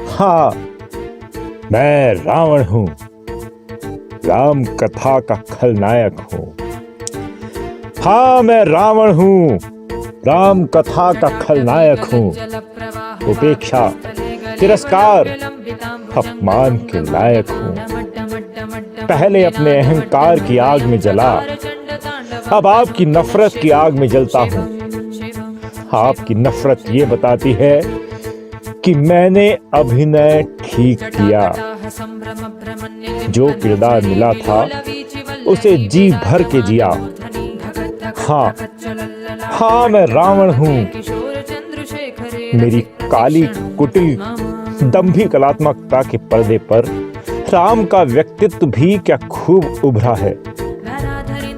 हाँ, मैं रावण हूं, राम कथा का खलनायक हूं। हाँ, मैं रावण हूं, राम कथा का खलनायक हूं। उपेक्षा, तिरस्कार, अपमान के लायक हूं। पहले अपने अहंकार की आग में जला, अब आपकी नफरत की आग में जलता हूं। आपकी नफरत ये बताती है कि मैंने अभिनय ठीक किया। जो किरदार मिला था उसे जी भर के जिया। हाँ, हाँ, मैं रावण हूं। मेरी काली कुटिल दंभी कलात्मकता के पर्दे पर राम का व्यक्तित्व भी क्या खूब उभरा है।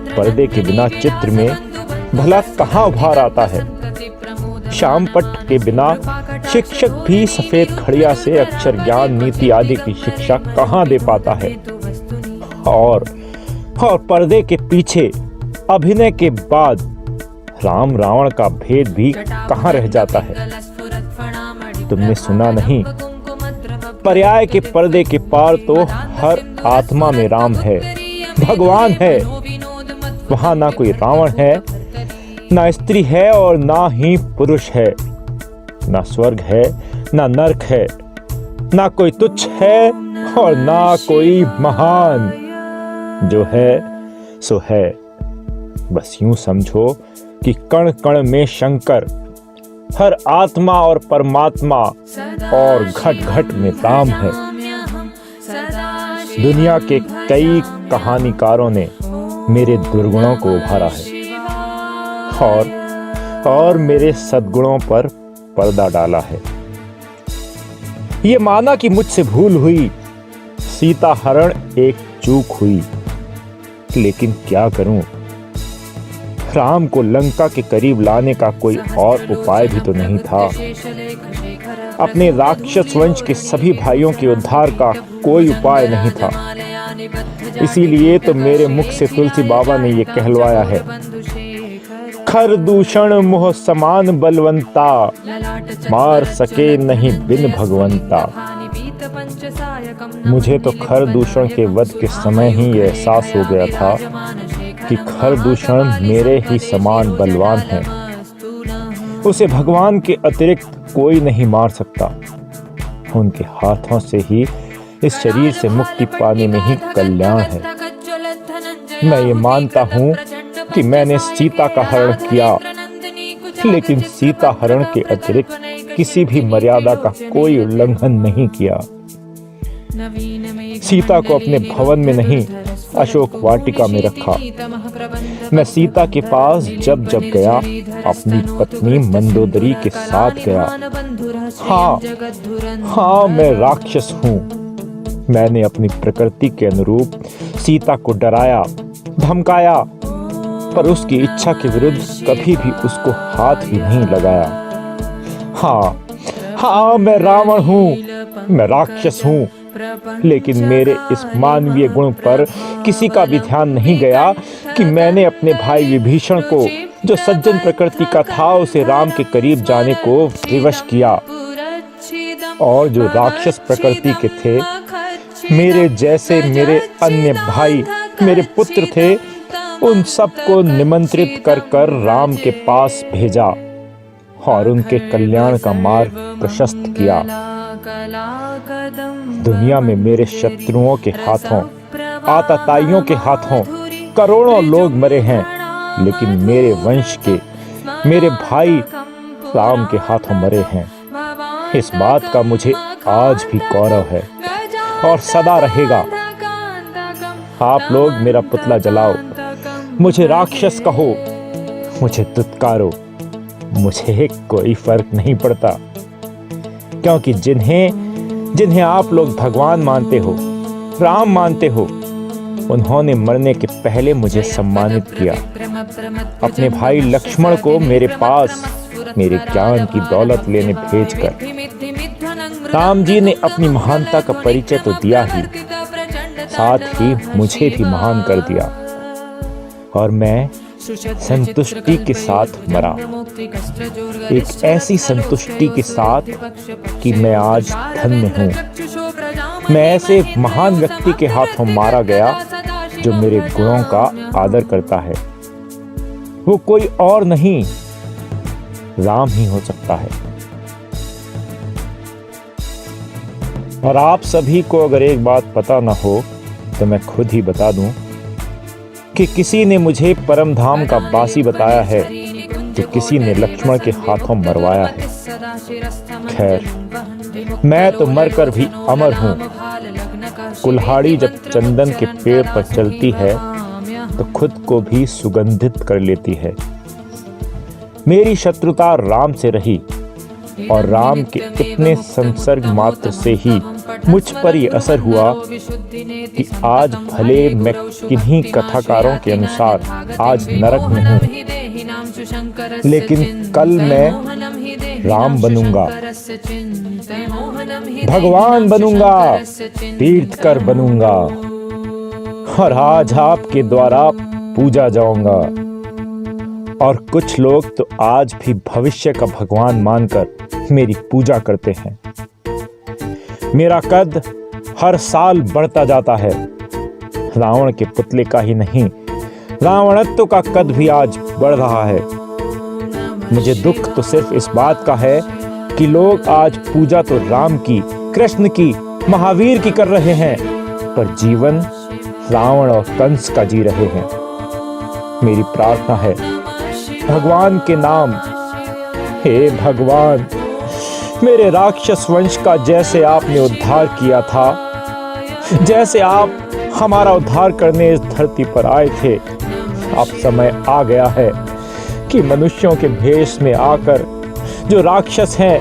पर्दे के बिना चित्र में भला कहाँ उभार आता है। श्याम पट्ट के बिना शिक्षक भी सफेद खड़िया से अक्षर ज्ञान नीति आदि की शिक्षा कहाँ दे पाता है। और पर्दे के पीछे अभिनय के बाद राम रावण का भेद भी कहाँ रह जाता है। तुमने सुना नहीं, पर्याय के पर्दे के पार तो हर आत्मा में राम है, भगवान है। वहां ना कोई रावण है, ना स्त्री है और ना ही पुरुष है। ना स्वर्ग है, ना नरक है, ना कोई तुच्छ है और ना कोई महान। जो है सो है। बस यूं समझो कि कण कण में शंकर, हर आत्मा और परमात्मा और घट घट में राम है। दुनिया के कई कहानीकारों ने मेरे दुर्गुणों को उभारा है और मेरे सद्गुणों पर पर्दा डाला है। ये माना कि मुझसे भूल हुई, सीता हरण एक चूक हुई, लेकिन क्या करूं, राम को लंका के करीब लाने का कोई और उपाय भी तो नहीं था। अपने राक्षस वंश के सभी भाइयों के उद्धार का कोई उपाय नहीं था। इसीलिए तो मेरे मुख से तुलसी बाबा ने ये कहलवाया है, खर दूषण मोह समान बलवंता, मार सके नहीं बिन भगवंता। मुझे तो खर दूषण के वध के समय ही ये एहसास हो गया था कि खर दूषण मेरे ही समान बलवान है। उसे भगवान के अतिरिक्त कोई नहीं मार सकता। उनके हाथों से ही इस शरीर से मुक्ति पाने में ही कल्याण है। मैं ये मानता हूँ कि मैंने सीता का हरण किया, लेकिन सीता हरण के अतिरिक्त किसी भी मर्यादा का कोई उल्लंघन नहीं किया। सीता को अपने भवन में नहीं, अशोक वाटिका में रखा। मैं सीता के पास जब जब गया, अपनी पत्नी मंदोदरी के साथ गया। हाँ, मैं राक्षस हूँ। मैंने अपनी प्रकृति के अनुरूप सीता को डराया, धमकाया, पर उसकी इच्छा के विरुद्ध कभी भी उसको हाथ भी नहीं लगाया। हाँ, मैं रावण हूँ, मैं राक्षस हूँ, लेकिन मेरे इस मानवीय गुण पर किसी का भी ध्यान नहीं गया कि मैंने अपने भाई विभीषण को, जो सज्जन प्रकृति का था, उसे राम के करीब जाने को विवश किया। और जो राक्षस प्रकृति के थे, मेरे जैसे मेरे अन्य भाई, मेरे पुत्र थे, उन सबको निमंत्रित कर कर राम के पास भेजा और उनके कल्याण का मार्ग प्रशस्त किया। दुनिया में मेरे शत्रुओं के हाथों, आतताइयों के हाथों करोड़ों लोग मरे हैं, लेकिन मेरे वंश के, मेरे भाई राम के हाथों मरे हैं। इस बात का मुझे आज भी गौरव है और सदा रहेगा। आप लोग मेरा पुतला जलाओ, मुझे राक्षस कहो, मुझे दुत्कारो, मुझे कोई फर्क नहीं पड़ता, क्योंकि जिन्हें आप लोग भगवान मानते हो, राम मानते हो, उन्होंने मरने के पहले मुझे सम्मानित किया। अपने भाई लक्ष्मण को मेरे पास मेरे ज्ञान की दौलत लेने भेजकर राम जी ने अपनी महानता का परिचय तो दिया ही, साथ ही मुझे भी महान कर दिया। और मैं संतुष्टि के साथ मरा, एक ऐसी संतुष्टि के साथ कि मैं आज धन्य हूँ। मैं ऐसे एक महान व्यक्ति के हाथों मारा गया जो मेरे गुणों का आदर करता है। वो कोई और नहीं, राम ही हो सकता है। और आप सभी को अगर एक बात पता ना हो तो मैं खुद ही बता दूं कि किसी ने मुझे परम धाम का बासी बताया है तो किसी ने लक्ष्मण के हाथों मरवाया है। खैर, मैं तो मरकर भी अमर हूं। कुल्हाड़ी जब चंदन के पेड़ पर चलती है तो खुद को भी सुगंधित कर लेती है। मेरी शत्रुता राम से रही और राम के इतने संसर्ग मात्र से ही मुझ पर ये असर हुआ कि आज भले मैं किन्हीं कथाकारों के अनुसार आज नरक में हूँ, लेकिन कल मैं राम बनूंगा, भगवान बनूंगा, तीर्थकर बनूंगा और आज आपके द्वारा पूजा जाऊंगा। और कुछ लोग तो आज भी भविष्य का भगवान मानकर मेरी पूजा करते हैं। मेरा कद हर साल बढ़ता जाता है। रावण के पुतले का ही नहीं, रावणत्व का कद भी आज बढ़ रहा है। मुझे दुख तो सिर्फ इस बात का है कि लोग आज पूजा तो राम की, कृष्ण की, महावीर की कर रहे हैं, पर जीवन रावण और कंस का जी रहे हैं। मेरी प्रार्थना है भगवान के नाम, हे भगवान, मेरे राक्षस वंश का जैसे आपने उद्धार किया था, जैसे आप हमारा उद्धार करने इस धरती पर आए थे, अब समय आ गया है कि मनुष्यों के भेष में आकर जो राक्षस हैं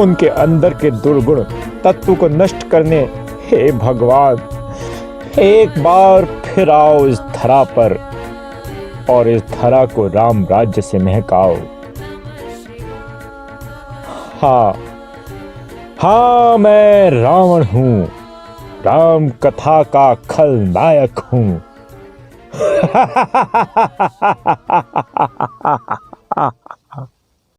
उनके अंदर के दुर्गुण तत्व को नष्ट करने, हे भगवान, एक बार फिर आओ इस धरा पर और इस धरा को राम राज्य से महकाओ। हाँ, मैं रावण हूं, राम कथा का खलनायक हूं।